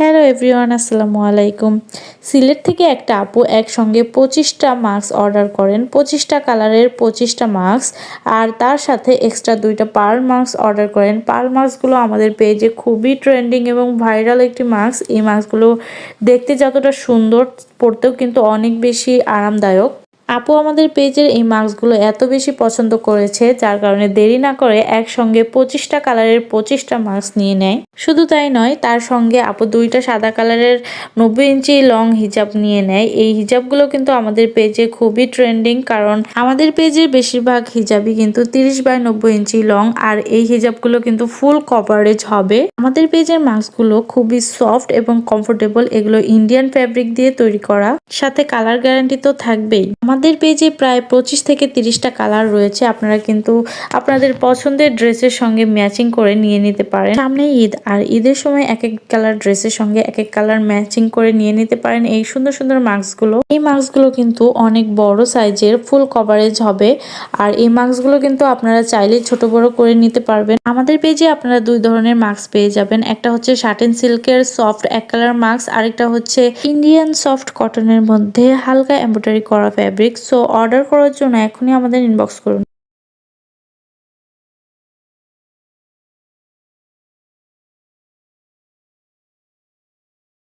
Hello everyone, আসসালামু আলাইকুম। সিলেট থেকে একটা আপু একসঙ্গে 25টা মাস্ক অর্ডার করেন, 25টা কালারের 25টা মাস্ক, আর তার সাথে এক্সট্রা 2টা পার্ল মাস্ক অর্ডার করেন। পার্ল মাস্কগুলো আমাদের পেজে খুবই ট্রেন্ডিং এবং ভাইরাল একটি মাস্ক। এই মাস্কগুলো দেখতে যতটা সুন্দর, পরতেও কিন্তু অনেক বেশি আরামদায়ক। আপু আমাদের পেজের এই মাস্কগুলো এত বেশি পছন্দ করেছে, যার কারণে দেরি না করে একসঙ্গে 25টা কালারের 25টা মাস্ক নিয়ে নেয়। শুধু তাই নয়, তার সঙ্গে আপু 2টা সাদা কালারের 90 ইঞ্চি লং হিজাব নিয়ে নেয়। এই হিজাবগুলো কিন্তু আমাদের পেজে খুবই ট্রেন্ডিং, কারণ আমাদের পেজের বেশিরভাগ হিজাবই কিন্তু 30/90 ইঞ্চি লং, আর এই হিজাবগুলো কিন্তু ফুল কভারেজ হবে। আমাদের পেজের মাস্কগুলো খুবই সফট এবং কমফোর্টেবল। এগুলো ইন্ডিয়ান ফ্যাব্রিক দিয়ে তৈরি করা, সাথে কালার গ্যারান্টি তো থাকবেই। আমাদের পেজে প্রায় 25 থেকে 30টা কালার রয়েছে। আপনারা কিন্তু আপনাদের পছন্দের ড্রেসের সঙ্গে ম্যাচিং করে নিয়ে নিতে পারেন। সামনে ঈদ, আর ঈদের সময় এক এক কালার ড্রেসের সঙ্গে এক এক কালার ম্যাচিং করে নিয়ে নিতে পারেন এই সুন্দর সুন্দর মাস্কগুলো। এই মাস্কগুলো কিন্তু অনেক বড় সাইজের, ফুল কভারেজ হবে। আর এই মাস্কগুলো কিন্তু আপনারা চাইলে ছোট বড় করে নিতে পারবেন। আমাদের পেজে আপনারা 2 ধরনের মাস্ক পেয়ে যাবেন। একটা হচ্ছে শাটিন সিল্কের সফট এক কালার মাস্ক, আরেকটা হচ্ছে ইন্ডিয়ান সফট কটনের মধ্যে হালকা এমব্রয়ডারি করা ফ্যাব্রিক। সো অর্ডার করার জন্য এখনই আমাদের ইনবক্স করুন।